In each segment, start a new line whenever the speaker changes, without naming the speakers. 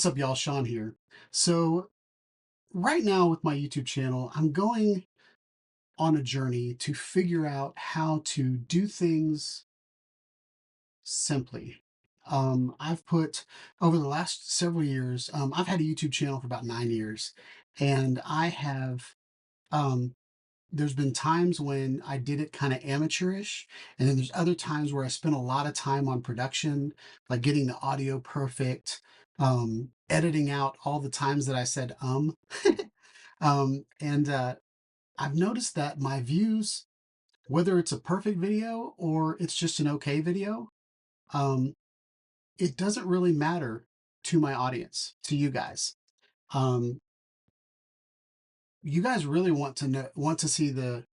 What's up, y'all? Sean here. So, right now with my YouTube channel, I'm going on a journey to figure out how to do things simply. I've put over the last several years, I've had a YouTube channel for about 9 years, and I have, um, there's been times when I did it kind of amateurish, and then there's other times where I spent a lot of time on production, like getting the audio perfect, editing out all the times that I said and I've noticed that my views, whether it's a perfect video or it's just an okay video, um, it doesn't really matter to my audience, to you guys. Um, you guys really want to see the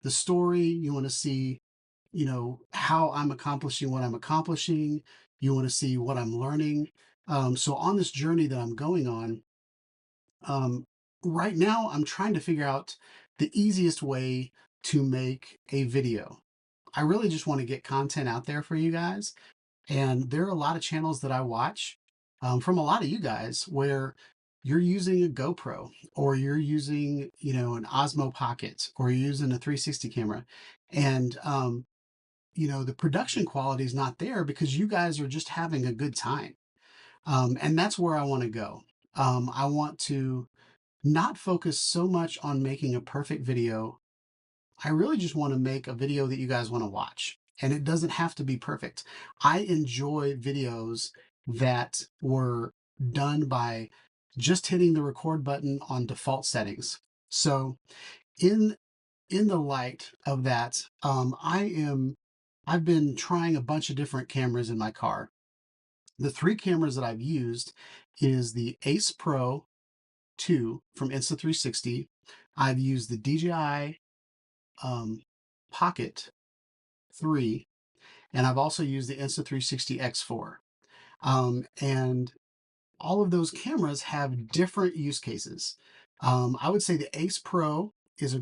story. You want to see, how I'm accomplishing what I'm accomplishing. You want to see what I'm learning. So on this journey that I'm going on, um, right now I'm trying to figure out the easiest way to make a video. I really just want to get content out there for you guys. And there are a lot of channels that I watch from a lot of you guys where you're using a GoPro or you're using, an Osmo Pocket or you're using a 360 camera. And, the production quality is not there because you guys are just having a good time. And that's where I want to go. I want to not focus so much on making a perfect video. I really just want to make a video that you guys want to watch. And it doesn't have to be perfect. I enjoy videos that were done by just hitting the record button on default settings. So in in the light of that, I've been trying a bunch of different cameras in my car. The three cameras that I've used is the Ace Pro 2 from Insta360. I've used the DJI um, Pocket 3, and I've also used the Insta360 X4. And all of those cameras have different use cases. I would say the Ace Pro is a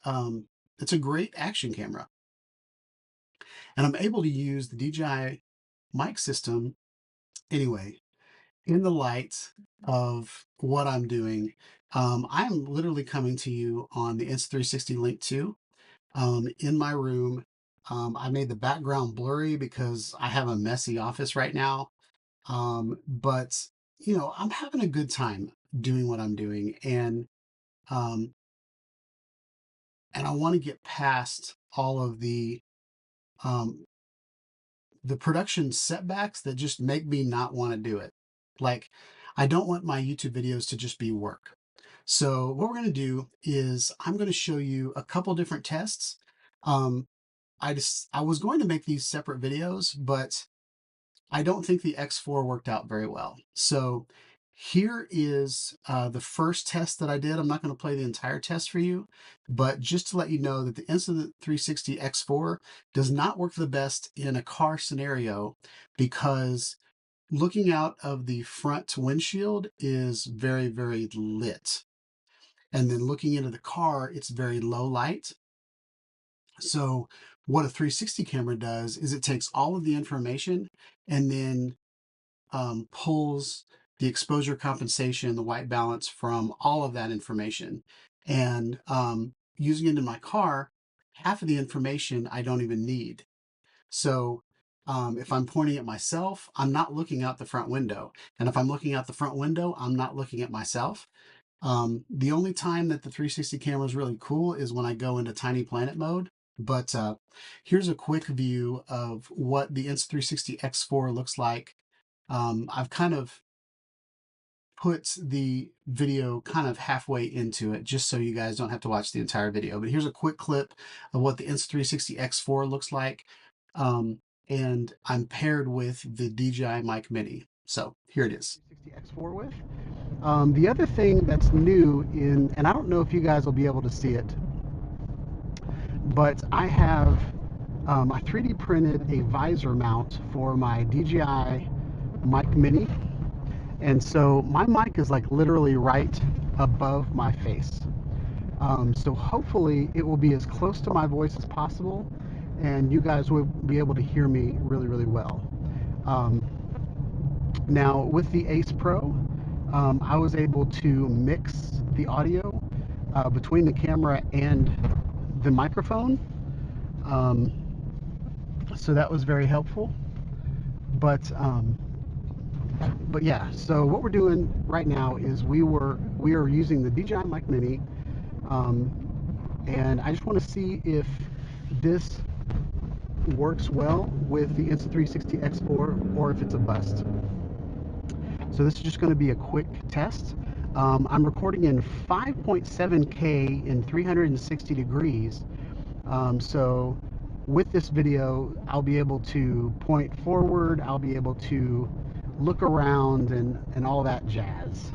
um, it's a great action camera, and I'm able to use the DJI mic system anyway. In the light of what I'm doing, I'm literally coming to you on the Insta360 Link 2 in my room. I made the background blurry because I have a messy office right now. But I'm having a good time doing what I'm doing, um, and I want to get past all of um, the production setbacks that just make me not want to do it. Like, I don't want my YouTube videos to just be work. So what we're going to do is I'm going to show you a couple different tests. Um, I was going to make these separate videos, but I don't think the X4 worked out very well. So here is the first test that I did. I'm not going to play the entire test for you, but just to let you know that the Insta360 X4 does not work the best in a car scenario because looking out of the front windshield is very, very lit. And then looking into the car, it's very low light. So what a 360 camera does is it takes all of the information and then pulls the exposure compensation, the white balance from all of that information. And using it in my car, half of the information I don't even need. So if I'm pointing at myself, I'm not looking out the front window. And if I'm looking out the front window, I'm not looking at myself. The only time that the 360 camera is really cool is when I go into Tiny Planet mode. But here's a quick view of what the Insta360 X4 looks like. I've kind of put the video kind of halfway into it just so you guys don't have to watch the entire video. But here's a quick clip of what the Insta360 X4 looks like. And I'm paired with the DJI Mic Mini. So here it is. 360 X4 with. The other thing that's new and I don't know if you guys will be able to see it, but I have I 3D printed a visor mount for my DJI Mic Mini. And so my mic is like literally right above my face. So hopefully it will be as close to my voice as possible and you guys will be able to hear me really, really well. Now with the Ace Pro, I was able to mix the audio between the camera and the microphone. So that was very helpful. But yeah, so what we're doing right now is we are using the DJI Mic Mini, and I just want to see if this works well with the Insta360 X4 or if it's a bust. So this is just going to be a quick test. I'm recording in 5.7K in 360 degrees. So with this video, I'll be able to point forward, I'll be able to look around and all that jazz.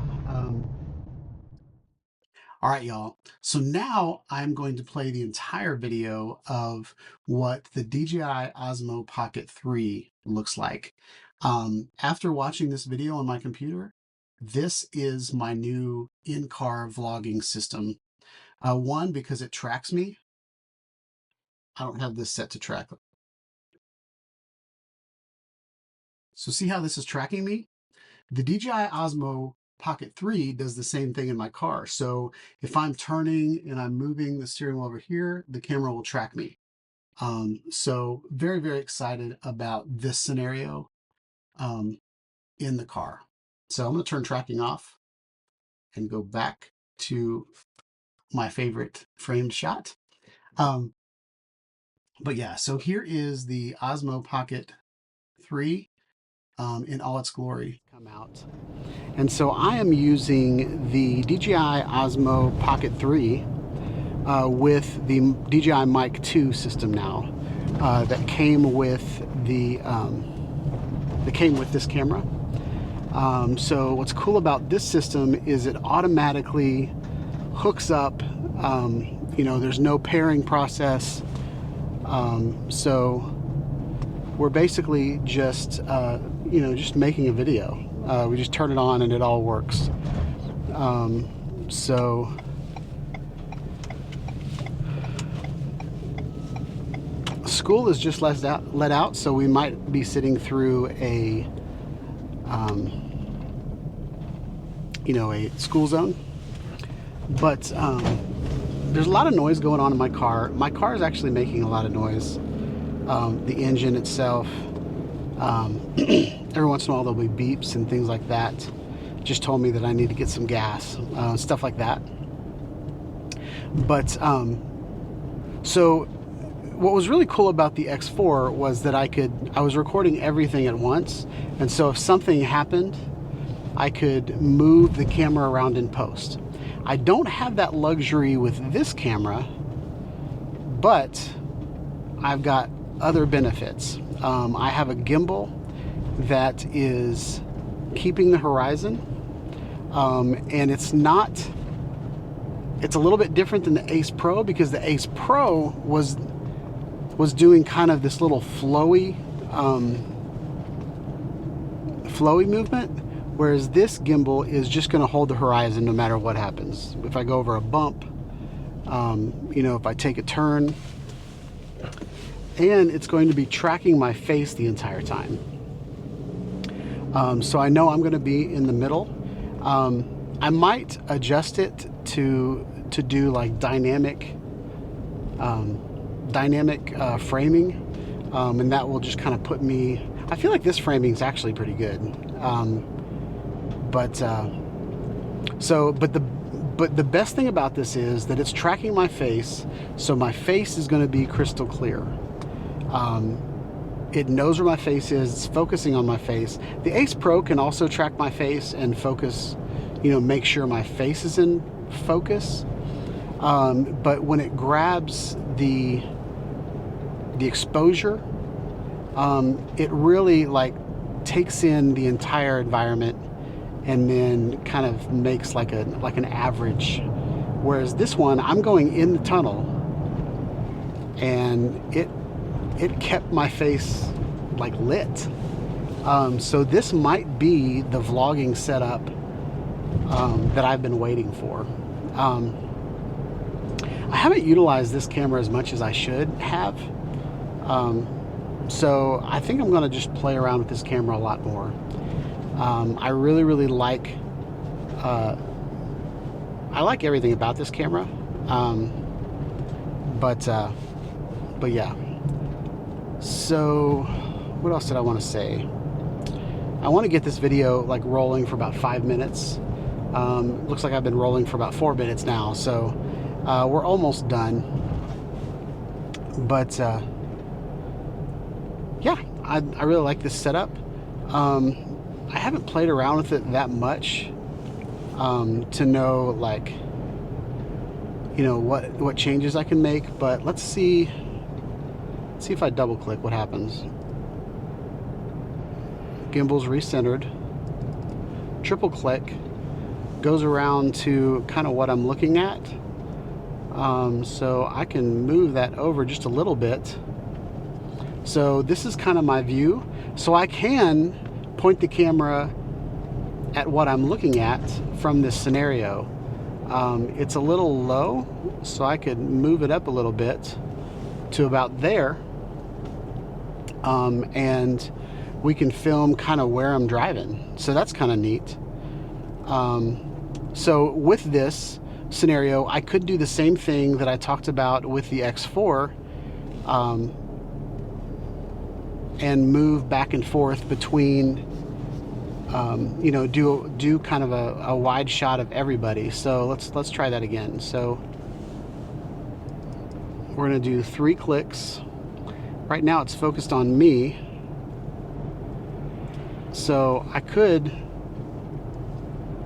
All right, y'all. So now I'm going to play the entire video of what the DJI Osmo Pocket 3 looks like. After watching this video on my computer, this is my new in-car vlogging system. One, because it tracks me. I don't have this set to track. So see how this is tracking me? The DJI Osmo Pocket 3 does the same thing in my car. So if I'm turning and I'm moving the steering wheel over here, the camera will track me. So very, very excited about this scenario in the car. So I'm going to turn tracking off and go back to my favorite framed shot. But yeah, so here is the Osmo Pocket 3 in all its glory come out. And so I am using the DJI Osmo Pocket 3 with the DJI Mic 2 system now that came with this camera. So what's cool about this system is it automatically hooks up. You know, there's no pairing process. So we're basically just you know, just making a video. We just turn it on and it all works. So school is just let out, so we might be sitting through a you know, a school zone. But there's a lot of noise going on in my car. My car is actually making a lot of noise. The engine itself. Every once in a while there'll be beeps and things like that. Just told me that I need to get some gas, stuff like that. But so what was really cool about the X4 was that I was recording everything at once, and so if something happened, I could move the camera around in post. I don't have that luxury with this camera, but I've got other benefits. I have a gimbal that is keeping the horizon, and it's a little bit different than the Ace Pro, because the Ace Pro was doing kind of this little flowy movement, whereas this gimbal is just going to hold the horizon no matter what happens. If I go over a bump, you know, if I take a turn, and it's going to be tracking my face the entire time. So I know I'm going to be in the middle. I might adjust it to do like dynamic framing, and that will just kind of put me. I feel like this framing is actually pretty good. But the best thing about this is that it's tracking my face, so my face is going to be crystal clear. It knows where my face is, it's focusing on my face. The Ace Pro can also track my face and focus, you know, make sure my face is in focus. But when it grabs the exposure, it really like takes in the entire environment and then kind of makes like an average. Whereas this one, I'm going in the tunnel, and it kept my face like lit. So this might be the vlogging setup that I've been waiting for. I haven't utilized this camera as much as I should have. So I think I'm gonna just play around with this camera a lot more. I really like I like everything about this camera, but yeah. So what else did I want to say? I want to get this video like rolling for about 5 minutes. Looks like I've been rolling for about 4 minutes now, so we're almost done. But yeah, I really like this setup. I haven't played around with it that much to know, like, you know, what changes I can make. But let's see if I double click what happens. Gimbal's recentered. Triple click goes around to kind of what I'm looking at. So I can move that over just a little bit. So this is kind of my view. So I can point the camera at what I'm looking at from this scenario. It's a little low, so I could move it up a little bit to about there. And we can film kind of where I'm driving. So that's kind of neat. So with this scenario, I could do the same thing that I talked about with the X4, and move back and forth between, you know, do kind of a wide shot of everybody. So let's try that again. So we're gonna do 3 clicks. Right now it's focused on me. So I could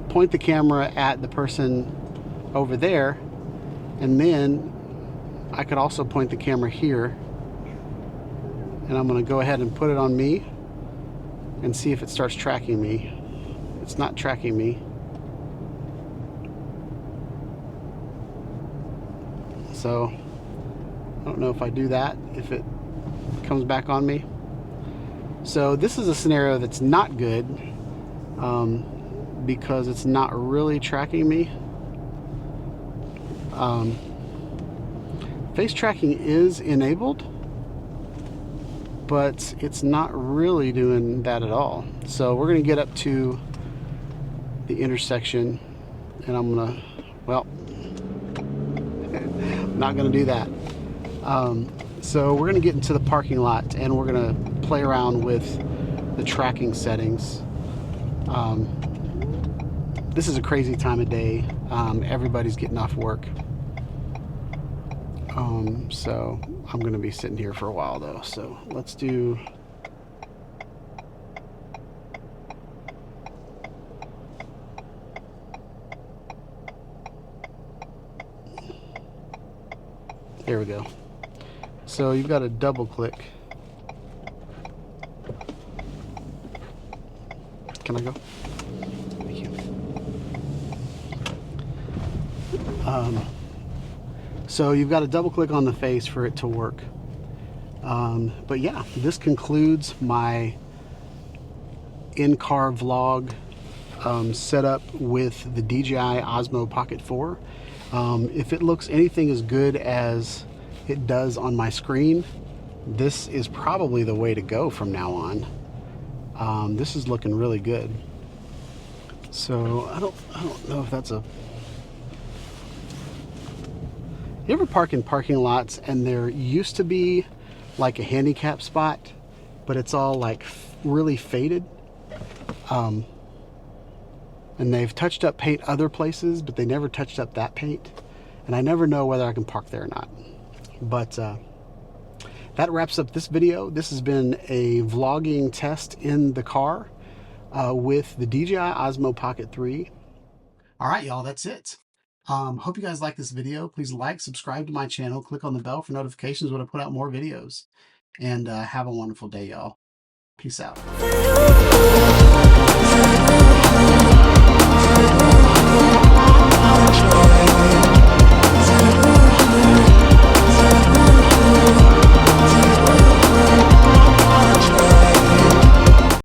point the camera at the person over there, and then I could also point the camera here, and I'm going to go ahead and put it on me and see if it starts tracking me. It's not tracking me. So I don't know if I do that, if it comes back on me. So this is a scenario that's not good, because it's not really tracking me. Face tracking is enabled, but it's not really doing that at all. So we're going to get up to the intersection, and I'm going to, well, not going to do that. So we're going to get into the parking lot, and we're going to play around with the tracking settings. This is a crazy time of day. Everybody's getting off work. So I'm going to be sitting here for a while though. So let's do, there we go. So you've got to double click. Can I go? Thank you. So you've got to double click on the face for it to work. But yeah, this concludes my in-car vlog setup with the DJI Osmo Pocket 4. If it looks anything as good as it does on my screen, this is probably the way to go from now on. This is looking really good. So I don't know if that's a... You ever park in parking lots and there used to be like a handicap spot, but it's all like really faded? And they've touched up paint other places, but they never touched up that paint. And I never know whether I can park there or not. But that wraps up this video. This has been a vlogging test in the car with the DJI Osmo Pocket 3. All right, y'all, that's it. Hope you guys like this video. Please like, subscribe to my channel, click on the bell for notifications when I put out more videos. And have a wonderful day, y'all. Peace out.